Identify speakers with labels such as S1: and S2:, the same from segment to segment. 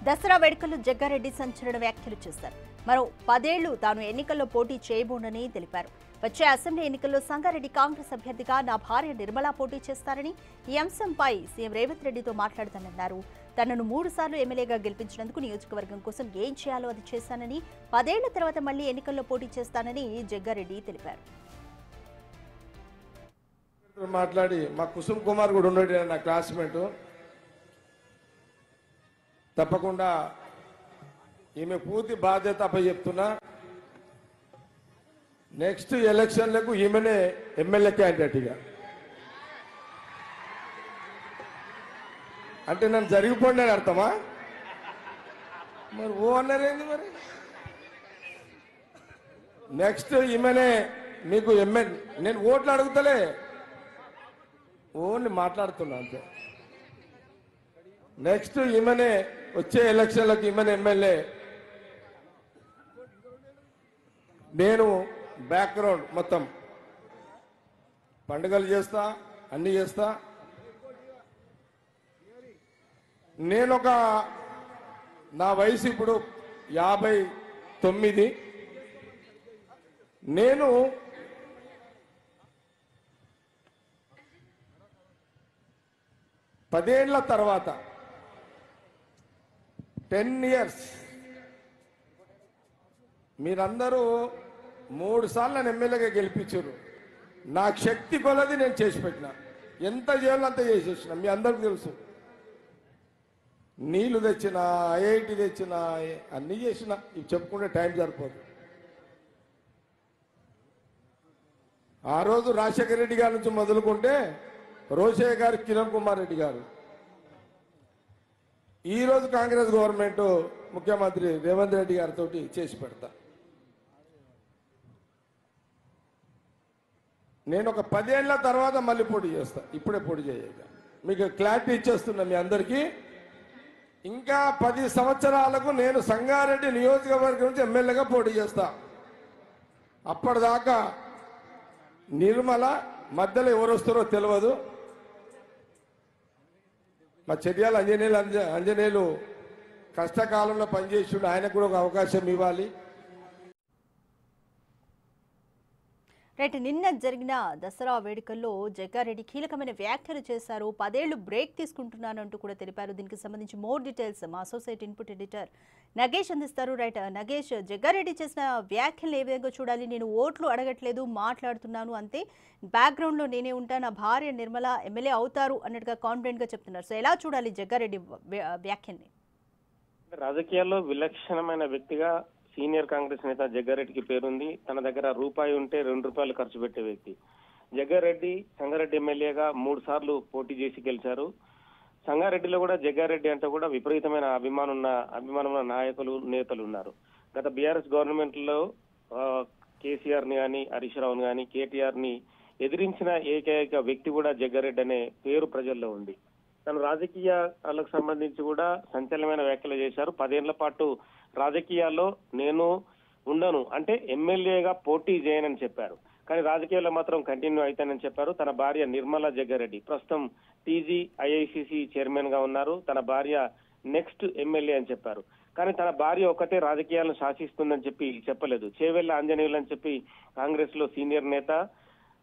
S1: దసరా వేడుకల్లో జగ్గారెడ్డి సంచలన వ్యాఖ్యలు చేశారు. మరో 10 ఏళ్లు తాను ఎన్నికల్లో పోటీ చేయబోనని తెలిపారు. వచ్చే అసెంబ్లీ ఎన్నికల్లో సంగారెడ్డి కాంగ్రెస్ అభ్యర్థిగా నా భార్య నిర్మల పోటీ చేస్తారని, ఈ అంశంపై సీఎం రేవంత్ రెడ్డితో మాట్లాడతానన్నారు. తనను 3 సార్లు ఎమ్మెల్యేగా గెలిపించినందుకు నియోజకవర్గం కోసం ఏం చేయాలో అది చేశానని, 10 ఏళ్ల తర్వాత మళ్లీ ఎన్నికల్లో పోటీ చేస్తానని జగ్గారెడ్డి తెలిపారు.
S2: మాట్లాడి మా కుసుమ్ కుమార్ కూడా ఉన్నాడు, నా క్లాస్మేట్. తప్పకుండా ఈమె పూర్తి బాధ్యత అప్పచెప్తున్నా. నెక్స్ట్ ఎలక్షన్లకు ఈమెనే ఎమ్మెల్యే క్యాండిడేట్గా. అంటే నన్ను జరిగిపోండి అని అర్థమా? మరి ఓ అన్నారేంది మరి? నెక్స్ట్ ఈమెనే మీకు ఎమ్మెల్యే. నేను ఓట్లు అడుగుతలే, ఓన్లీ మాట్లాడుతున్నా అంతే. నెక్స్ట్ ఈమెనే వచ్చే ఎలక్షన్లకు ఈమెనే ఎమ్మెల్యే. నేను బ్యాక్గ్రౌండ్ మొత్తం పండుగలు చేస్తా, అన్ని చేస్తా. నా వయసు ఇప్పుడు 59. నేను పదేళ్ల తర్వాత 10 years మీరందరూ 3 సార్లు నన్ను ఎమ్మెల్యేగా గెలిపించారు. నాకు శక్తి కొలది నేను చేసి పెట్టిన, ఎంత చేయాలో అంత చేసేసిన. మీ అందరికి తెలుసు. నీళ్లు తెచ్చిన, ఐఐటి తెచ్చిన, అన్నీ చేసిన. ఇవి చెప్పుకుంటే టైం సరిపోదు. ఆ రోజు రాజశేఖర రెడ్డి గారి నుంచి మొదలుకుంటే రోషయ్య గారు, కిరణ్ కుమార్ రెడ్డి గారు, ఈ రోజు కాంగ్రెస్ గవర్నమెంట్ ముఖ్యమంత్రి రేవంత్ రెడ్డి గారితో చేసి పెడతా. నేను ఒక 10 ఏళ్ల తర్వాత మళ్ళీ పోటీ చేస్తా, ఇప్పుడే పోటీ చేయక. మీకు క్లారిటీ ఇచ్చేస్తున్నా మీ అందరికీ. ఇంకా 10 సంవత్సరాలకు నేను సంగారెడ్డి నియోజకవర్గం నుంచి ఎమ్మెల్యేగా పోటీ చేస్తా. అప్పటిదాకా నిర్మల మధ్యలో ఎవరు వస్తారో తెలియదు. మా చర్యాల అంజనేయులు కష్టకాలంలో పనిచేసిండు, ఆయనకు కూడా ఒక అవకాశం ఇవ్వాలి.
S1: నిన్న జరిగిన దసరా వేడుకల్లో జగ్గారెడ్డి కీలకమైన వ్యాఖ్యలు చేశారు. 10 ఏళ్లు బ్రేక్ తీసుకుంటున్నానంటూ కూడా తెలిపారు. దీనికి సంబంధించి మోర్ డీటెయిల్స్ మా అసోసియేట్ ఇన్పుట్ ఎడిటర్ నగేష్ అందిస్తారు. నగేష్, జగ్గారెడ్డి చేసిన వ్యాఖ్యలు ఏ విధంగా చూడాలి? నేను ఓట్లు అడగట్లేదు, మాట్లాడుతున్నాను అంతే, బ్యాక్గ్రౌండ్లో నేనే ఉంటా, నా భార్య నిర్మల ఎమ్మెల్యే అవుతారు అన్నట్టుగా కాన్ఫిడెంట్గా చెప్తున్నారు. సో ఎలా చూడాలి జగ్గారెడ్డి వ్యాఖ్యల్ని?
S3: రాజకీయాల్లో విలక్షణమైన వ్యక్తిగా సీనియర్ కాంగ్రెస్ నేత జగ్గారెడ్డికి పేరుంది. తన దగ్గర రూపాయి ఉంటే 2 రూపాయలు ఖర్చు పెట్టే వ్యక్తి జగ్గారెడ్డి. సంగారెడ్డి ఎమ్మెల్యేగా 3 సార్లు పోటీ చేసి గెలిచారు. సంగారెడ్డిలో కూడా జగ్గారెడ్డి అంటే కూడా విపరీతమైన అభిమానమున్న నాయకులు, నేతలు ఉన్నారు. గత బీఆర్ఎస్ గవర్నమెంట్ లో కేసీఆర్ ని కానీ, హరీష్ రావుని కానీ, కేటీఆర్ ని ఎదిరించిన ఏకైక వ్యక్తి కూడా జగ్గారెడ్డి అనే పేరు ప్రజల్లో ఉంది. తను రాజకీయాలకు సంబంధించి కూడా సంచలనమైన వ్యాఖ్యలు చేశారు. 10 ఏళ్ల పాటు రాజకీయాల్లో నేను ఉండను అంటే ఎమ్మెల్యేగా పోటీ చేయనని చెప్పారు. కానీ రాజకీయాల్లో మాత్రం కంటిన్యూ అవుతానని చెప్పారు. తన భార్య నిర్మలా జగ్గారెడ్డి ప్రస్తుతం టీజీ ఐఐసిసి చైర్మన్ గా ఉన్నారు. తన భార్య నెక్స్ట్ ఎమ్మెల్యే అని చెప్పారు. కానీ తన భార్య ఒక్కటే రాజకీయాలను శాసిస్తుందని చెప్పలేదు. చేవెళ్ల ఆంజనేయులు అని చెప్పి కాంగ్రెస్ లో సీనియర్ నేత,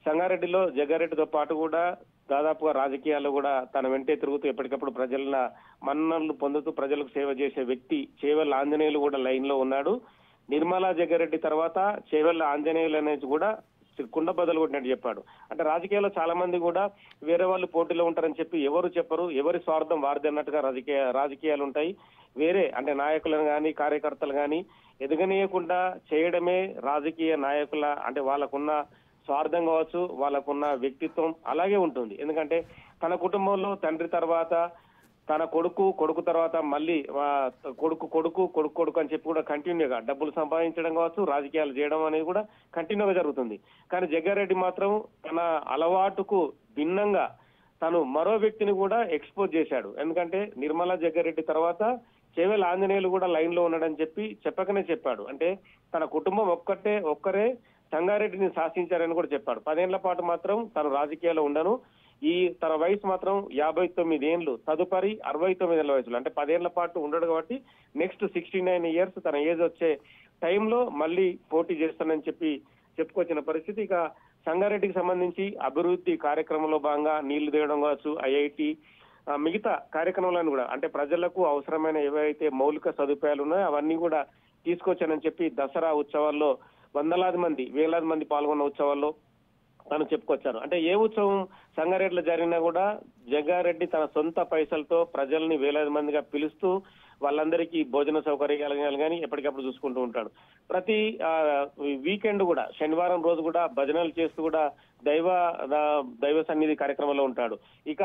S3: సంగారెడ్డిలో జగ్గారెడ్డితో పాటు కూడా దాదాపుగా రాజకీయాల్లో కూడా తన వెంటే తిరుగుతూ ఎప్పటికప్పుడు ప్రజల మన్ననలు పొందుతూ ప్రజలకు సేవ చేసే వ్యక్తి చేవెళ్ల ఆంజనేయులు కూడా లైన్ లో ఉన్నాడు. నిర్మలా జగ్గారెడ్డి తర్వాత చేవెళ్ల ఆంజనేయులు అనేది కూడా కుండ బదులు కొట్టినట్టు చెప్పాడు. అంటే రాజకీయాల్లో చాలా మంది కూడా వేరే వాళ్ళు పోటీలో ఉంటారని చెప్పి ఎవరు చెప్పరు, ఎవరి స్వార్థం వారిది అన్నట్టుగా రాజకీయాలు ఉంటాయి. వేరే అంటే నాయకులను కానీ, కార్యకర్తలు కానీ ఎదగనీయకుండా చేయడమే రాజకీయ నాయకుల అంటే వాళ్ళకున్న స్వార్థం కావచ్చు, వాళ్ళకున్న వ్యక్తిత్వం అలాగే ఉంటుంది. ఎందుకంటే తన కుటుంబంలో తండ్రి తర్వాత తన కొడుకు తర్వాత మళ్ళీ కొడుకు అని చెప్పి కూడా కంటిన్యూగా డబ్బులు సంపాదించడం కావచ్చు, రాజకీయాలు చేయడం అనేది కూడా కంటిన్యూగా జరుగుతుంది. కానీ జగ్గారెడ్డి మాత్రం తన అలవాటుకు భిన్నంగా తను మరో వ్యక్తిని కూడా ఎక్స్పోజ్ చేశాడు. ఎందుకంటే నిర్మలా జగ్గారెడ్డి తర్వాత చేవెళ్ల ఆంజనేయులు కూడా లైన్ లో ఉన్నాడని చెప్పకనే చెప్పాడు. అంటే తన కుటుంబం ఒక్కరే సంగారెడ్డిని శాసించారని కూడా చెప్పాడు. 10 ఏళ్ల పాటు మాత్రం తను రాజకీయాల్లో ఉండను, ఈ తన వయసు మాత్రం 59 ఏళ్ళు, తదుపరి 69 ఏళ్ల వయసులో, అంటే 10 ఏళ్ల పాటు ఉండడు కాబట్టి నెక్స్ట్ 69 ఇయర్స్ తన ఏజ్ వచ్చే టైంలో మళ్ళీ పోటీ చేస్తానని చెప్పి చెప్పుకొచ్చిన పరిస్థితి. ఇక సంగారెడ్డికి సంబంధించి అభివృద్ధి కార్యక్రమంలో భాగంగా నీళ్లు తీయడం కావచ్చు, ఐఐటి మిగతా కార్యక్రమాలను కూడా, అంటే ప్రజలకు అవసరమైన ఏవైతే మౌలిక సదుపాయాలు ఉన్నాయో అవన్నీ కూడా తీసుకొచ్చానని చెప్పి దసరా ఉత్సవాల్లో వందలాది మంది, వేలాది మంది పాల్గొన్న ఉత్సవాల్లో తను చెప్పుకొచ్చారు. అంటే ఏ ఉత్సవం సంగారెడ్డిలో జరిగినా కూడా జగ్గారెడ్డి తన సొంత పైసలతో ప్రజల్ని వేలాది మందిగా పిలుస్తూ వాళ్ళందరికీ భోజన సౌకర్యాలు కానీ ఎప్పటికప్పుడు చూసుకుంటూ ఉంటాడు. ప్రతి వీకెండ్ కూడా, శనివారం రోజు కూడా భజనలు చేస్తూ కూడా దైవ సన్నిధి కార్యక్రమంలో ఉంటాడు. ఇక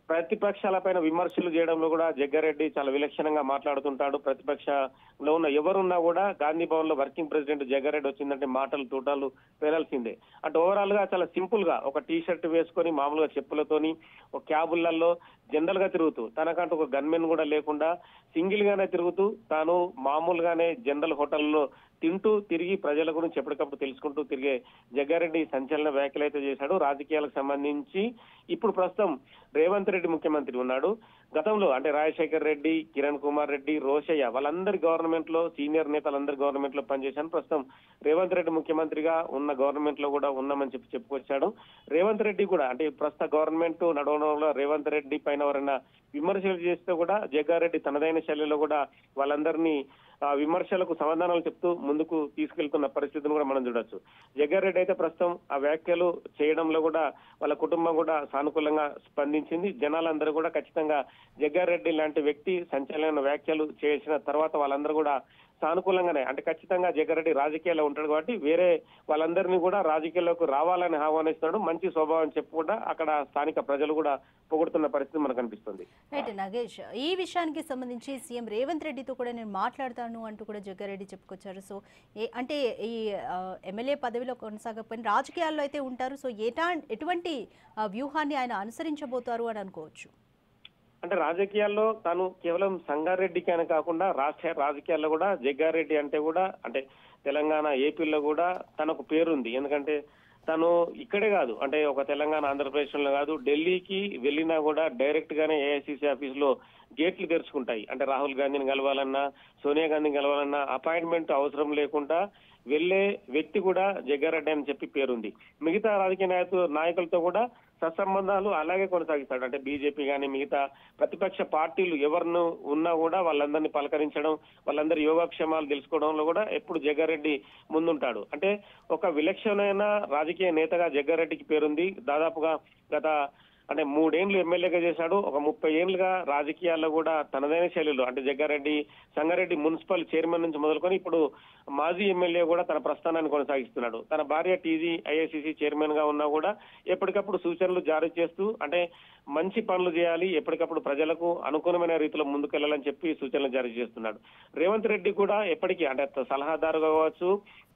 S3: ప్రతిపక్షాలపైన విమర్శలు చేయడంలో కూడా జగ్గారెడ్డి చాలా విలక్షణంగా మాట్లాడుతుంటాడు. ప్రతిపక్షంలో ఉన్న ఎవరున్నా కూడా గాంధీ భవన్ లో వర్కింగ్ ప్రెసిడెంట్ జగ్గారెడ్డి వచ్చిందంటే మాటలు తూటాలు పేరాల్సిందే. అంటే ఓవరాల్ గా చాలా సింపుల్ గా ఒక టీ షర్ట్ వేసుకొని మామూలుగా చెప్పులతోని ఒక క్యాబులలో జనరల్ గా తిరుగుతూ, తనకంటూ ఒక గన్మెన్ కూడా లేకుండా సింగిల్ గానే తిరుగుతూ తాను మామూలుగానే జనరల్ హోటల్లో తింటూ తిరిగి ప్రజల గురించి ఎప్పటికప్పుడు తెలుసుకుంటూ తిరిగే జగ్గారెడ్డి సంచలన వ్యాఖ్యలు అయితే చేశాడు. రాజకీయాలకు సంబంధించి ఇప్పుడు ప్రస్తుతం రేవంత్ రెడ్డి ముఖ్యమంత్రి ఉన్నాడు. గతంలో అంటే రాజశేఖర్ రెడ్డి, కిరణ్ కుమార్ రెడ్డి, రోషయ్య వాళ్ళందరి గవర్నమెంట్ లో, సీనియర్ నేతలందరి గవర్నమెంట్ లో పనిచేశాను. ప్రస్తుతం రేవంత్ రెడ్డి ముఖ్యమంత్రిగా ఉన్న గవర్నమెంట్ లో కూడా ఉన్నామని చెప్పుకొచ్చాడు. రేవంత్ రెడ్డి కూడా అంటే ప్రస్తుత గవర్నమెంట్ నడవడంలో రేవంత్ రెడ్డి పైన ఎవరైనా విమర్శలు చేస్తే కూడా జగ్గారెడ్డి తనదైన శైలిలో కూడా వాళ్ళందరినీ విమర్శలకు సమాధానాలు చెప్తూ ముందుకు తీసుకెళ్తున్న పరిస్థితిని కూడా మనం చూడొచ్చు. జగ్గారెడ్డి అయితే ప్రస్తుతం ఆ వ్యాఖ్యలు చేయడంలో కూడా వాళ్ళ కుటుంబం కూడా సానుకూలంగా స్పందించింది. జనాలందరూ కూడా ఖచ్చితంగా జగ్గారెడ్డి లాంటి వ్యక్తి సంచలన వ్యాఖ్యలు చేసిన తర్వాత వాళ్ళందరూ కూడా సానుకూలంగానే, అంటే ఖచ్చితంగా జగ్గారెడ్డి రాజకీయాల్లో ఉంటాడు కాబట్టి వేరే వాళ్ళందరినీ కూడా రాజకీయాల్లోకి రావాలని ఆహ్వానిస్తున్నాడు. మంచి స్వభావం చెప్పు కూడా అక్కడ స్థానిక ప్రజలు కూడా పొగుడుతున్న పరిస్థితి మనకు కనిపిస్తుంది.
S1: రైట్ నాగేష్, ఈ విషయానికి సంబంధించి సీఎం రేవంత్ రెడ్డితో కూడా నేను మాట్లాడతాను అంటూ కూడా జగ్గారెడ్డి చెప్పుకొచ్చారు. సో అంటే ఈ ఎమ్మెల్యే పదవిలో కొనసాగకపోయిన రాజకీయాల్లో అయితే ఉంటారు. సో ఎటువంటి వ్యూహాన్ని ఆయన అనుసరించబోతారు అని అనుకోవచ్చు?
S3: అంటే రాజకీయాల్లో తాను కేవలం సంగారెడ్డికి అని కాకుండా రాష్ట్ర రాజకీయాల్లో కూడా జగ్గారెడ్డి అంటే కూడా, అంటే తెలంగాణ, ఏపీలో కూడా తనకు పేరుంది. ఎందుకంటే తను ఇక్కడే కాదు, అంటే ఒక తెలంగాణ, ఆంధ్రప్రదేశ్ లో కాదు, ఢిల్లీకి వెళ్ళినా కూడా డైరెక్ట్ గానే ఏఐసిసి ఆఫీస్ లో గేట్లు తెరుచుకుంటాయి. అంటే రాహుల్ గాంధీని కలవాలన్నా, సోనియా గాంధీని కలవాలన్నా అపాయింట్మెంట్ అవసరం లేకుండా వెళ్లే వ్యక్తి కూడా జగ్గారెడ్డి అని చెప్పి పేరుంది. మిగతా రాజకీయ నాయకులతో కూడా సత్సంబంధాలు అలాగే కొనసాగిస్తాడు. అంటే బీజేపీ కానీ మిగతా ప్రతిపక్ష పార్టీలు ఎవరిను ఉన్నా కూడా వాళ్ళందరినీ పలకరించడం, వాళ్ళందరి యోగక్షేమాలు తెలుసుకోవడంలో కూడా ఎప్పుడు జగ్గారెడ్డి ముందుంటాడు. అంటే ఒక విలక్షణమైన రాజకీయ నేతగా జగ్గారెడ్డికి పేరుంది. దాదాపుగా గత 3 ఏళ్లు ఎమ్మెల్యేగా చేశాడు. ఒక 30 ఏళ్లుగా రాజకీయాల్లో కూడా తనదైన శైలిలో, అంటే జగ్గారెడ్డి సంగారెడ్డి మున్సిపల్ చైర్మన్ నుంచి మొదలుకొని ఇప్పుడు మాజీ ఎమ్మెల్యే కూడా తన ప్రస్థానాన్ని కొనసాగిస్తున్నాడు. తన భార్య టీజీ ఐఐసిసి చైర్మన్ గా ఉన్నా కూడా ఎప్పటికప్పుడు సూచనలు జారీ చేస్తూ, అంటే మంచి పనులు చేయాలి, ఎప్పటికప్పుడు ప్రజలకు అనుకూలమైన రీతిలో ముందుకెళ్లాలని చెప్పి సూచనలు జారీ చేస్తున్నాడు. రేవంత్ రెడ్డి కూడా ఎప్పటికీ, అంటే సలహాదారుగా కావచ్చు,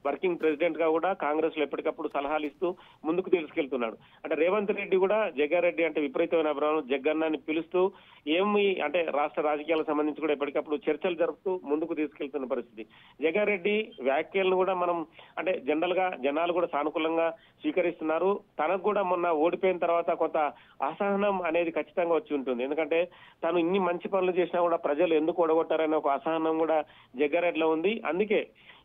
S3: వర్కింగ్ ప్రెసిడెంట్ గా కూడా కాంగ్రెస్ లో ఎప్పటికప్పుడు సలహాలు ఇస్తూ ముందుకు తీసుకెళ్తున్నాడు. అంటే రేవంత్ రెడ్డి కూడా జగ్గారెడ్డి అంటే విపరీతమైన అభిప్రాయం, జగ్గన్నాన్ని పిలుస్తూ అంటే రాష్ట్ర రాజకీయాలకు సంబంధించి కూడా ఎప్పటికప్పుడు చర్చలు జరుపుతూ ముందుకు తీసుకెళ్తున్న పరిస్థితి. జగ్గారెడ్డి వ్యాఖ్యలను కూడా మనం అంటే జనరల్ గా జనాలు కూడా సానుకూలంగా స్వీకరిస్తున్నారు. తనకు కూడా మొన్న ఓడిపోయిన తర్వాత కొంత అసహనం అనేది ఖచ్చితంగా వచ్చి ఉంటుంది. ఎందుకంటే తను ఇన్ని మంచి పనులు చేసినా కూడా ప్రజలు ఎందుకు ఓడగొట్టారనే ఒక అసహనం కూడా జగ్గారెడ్డిలో ఉంది. అందుకే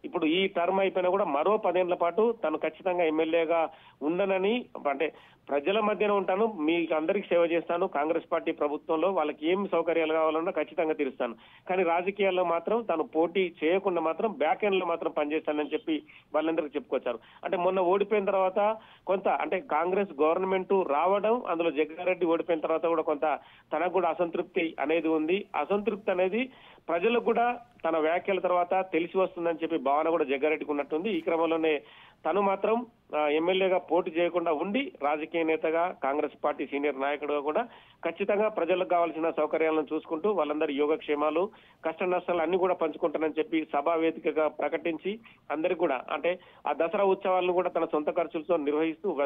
S3: ఇప్పుడు ఈ టర్మ్ అయిపోయినా కూడా మరో 10 ఏళ్ల పాటు తను ఖచ్చితంగా ఎమ్మెల్యేగా ఉండనని, అంటే ప్రజల మధ్యన ఉంటాను, మీకు అందరికి సేవ చేస్తాను, కాంగ్రెస్ పార్టీ ప్రభుత్వంలో వాళ్ళకి ఏం సౌకర్యాలు కావాలన్నా ఖచ్చితంగా తీరుస్తాను, కానీ రాజకీయాల్లో మాత్రం తను పోటీ చేయకుండా మాత్రం బ్యాక్ ఎండ్ లో మాత్రం పనిచేస్తానని చెప్పి వాళ్ళందరికీ చెప్పుకొచ్చారు. అంటే మొన్న ఓడిపోయిన తర్వాత కొంత, అంటే కాంగ్రెస్ గవర్నమెంట్ రావడం, అందులో జగ్గారెడ్డి ఓడిపోయిన తర్వాత కూడా కొంత తనకు కూడా అసంతృప్తి అనేది ఉంది. అసంతృప్తి అనేది ప్రజలకు కూడా తన వ్యాఖ్యల తర్వాత తెలిసి వస్తుందని చెప్పి భావన కూడా జగ్గారెడ్డికి ఉన్నట్టుంది. ఈ క్రమంలోనే తను మాత్రం ఎమ్మెల్యేగా పోటీ చేయకుండా ఉండి రాజకీయ నేతగా, కాంగ్రెస్ పార్టీ సీనియర్ నాయకుడుగా కూడా ఖచ్చితంగా ప్రజలకు కావాల్సిన సౌకర్యాలను చూసుకుంటూ వాళ్ళందరి యోగక్షేమాలు, కష్ట నష్టాలు అన్ని కూడా పంచుకుంటానని చెప్పి సభా వేదికగా ప్రకటించి అందరికి కూడా, అంటే ఆ దసరా ఉత్సవాలను కూడా తన సొంత ఖర్చులతో నిర్వహిస్తూ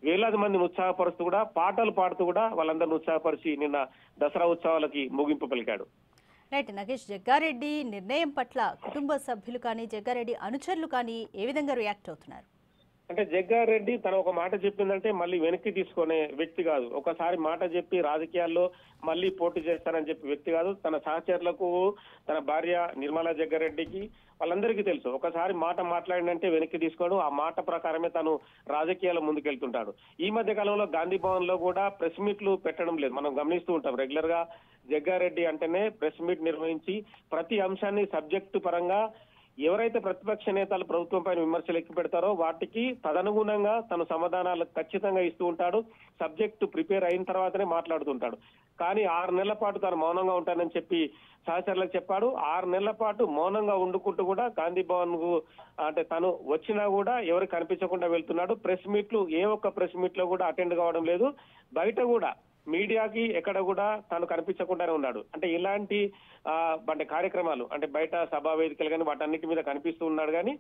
S3: వేలాది మందిని ఉత్సాహపరుస్తూ కూడా పాటలు పాడుతూ కూడా వాళ్ళందరిని ఉత్సాహపరిచి నిన్న దసరా ఉత్సవాలకి ముగింపు పలికాడు.
S1: రైట్ నగేష్, జగ్గారెడ్డి నిర్ణయం పట్ల కుటుంబ సభ్యులు కానీ జగ్గారెడ్డి అనుచరులు కానీ ఏ విధంగా రియాక్ట్ అవుతున్నారు?
S3: అంటే జగ్గారెడ్డి తన ఒక మాట చెప్పిందంటే మళ్ళీ వెనక్కి తీసుకునే వ్యక్తి కాదు. ఒకసారి మాట చెప్పి రాజకీయాల్లో మళ్ళీ పోటీ చేస్తానని చెప్పి వ్యక్తి కాదు. తన సహచరులకు, తన భార్య నిర్మలా జగ్గారెడ్డికి వాళ్ళందరికీ తెలుసు. ఒకసారి మాట మాట్లాడినంటే వెనక్కి తీసుకోడు. ఆ మాట ప్రకారమే తను రాజకీయాల్లో ముందుకెళ్తుంటాడు. ఈ మధ్య కాలంలో గాంధీ భవన్ లో కూడా ప్రెస్ మీట్లు పెట్టడం లేదు. మనం గమనిస్తూ ఉంటాం. రెగ్యులర్ గా జగ్గారెడ్డి అంటేనే ప్రెస్ మీట్ నిర్వహించి ప్రతి అంశాన్ని సబ్జెక్టు పరంగా ఎవరైతే ప్రతిపక్ష నేతలు ప్రభుత్వం పైన విమర్శలు ఎక్కువ పెడతారో వాటికి తదనుగుణంగా తను సమాధానాలు ఖచ్చితంగా ఇస్తూ ఉంటాడు. సబ్జెక్టు ప్రిపేర్ అయిన తర్వాతనే మాట్లాడుతుంటాడు. కానీ 6 నెలల పాటు తాను మౌనంగా ఉంటానని చెప్పి సహచరులకు చెప్పాడు. 6 నెలల పాటు మౌనంగా ఉండుకుంటూ కూడా గాంధీ భవన్ కు అంటే తను వచ్చినా కూడా ఎవరు కనిపించకుండా వెళ్తున్నాడు. ప్రెస్ మీట్లు ఏ ఒక్క ప్రెస్ మీట్ లో కూడా అటెండ్ కావడం లేదు. బయట కూడా మీడియాకి ఎక్కడ కూడా తాను కనిపించకుండానే ఉన్నాడు. అంటే ఇలాంటి అంటే కార్యక్రమాలు అంటే బయట సభా వేదికలు కానీ వాటన్నిటి మీద కనిపిస్తూ ఉన్నాడు. కానీ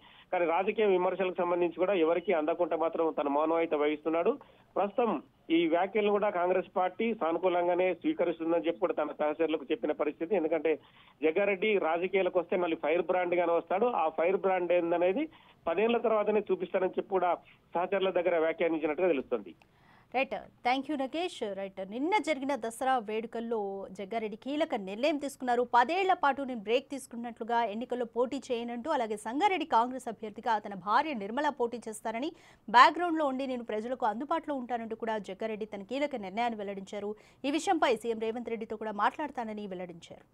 S3: రాజకీయ విమర్శలకు సంబంధించి కూడా ఎవరికి అందకుండా మాత్రం తన మౌనం అయితే వహిస్తున్నాడు. ప్రస్తుతం ఈ వ్యాఖ్యలను కూడా కాంగ్రెస్ పార్టీ సానుకూలంగానే స్వీకరిస్తుందని చెప్పి కూడా తన సహచరులకు చెప్పిన పరిస్థితి. ఎందుకంటే జగ్గారెడ్డి రాజకీయాలకు వస్తే మళ్ళీ ఫైర్ బ్రాండ్ గానే వస్తాడు. ఆ ఫైర్ బ్రాండ్ ఏందనేది 10 ఏళ్ల తర్వాతనే చూపిస్తానని చెప్పి కూడా సహచరుల దగ్గర వ్యాఖ్యానించినట్టుగా తెలుస్తుంది.
S1: Right, thank you Nagesh. Right, నిన్న జరిగిన దసరా వేడుకల్లో జగ్గారెడ్డి కీలక నిర్ణయం తీసుకున్నారు. 10 ఏళ్ల పాటు నేను బ్రేక్ తీసుకున్నట్లుగా ఎన్నికల్లో పోటీ చేయనంటూ, అలాగే సంగారెడ్డి కాంగ్రెస్ అభ్యర్థిగా తన భార్య నిర్మల పోటీ చేస్తారని, బ్యాక్గ్రౌండ్లో ఉండి నేను ప్రజలకు అందుబాటులో ఉంటానంటూ కూడా జగ్గారెడ్డి తన కీలక నిర్ణయాన్ని వెల్లడించారు. ఈ విషయంపై సీఎం రేవంత్ రెడ్డితో కూడా మాట్లాడతానని వెల్లడించారు.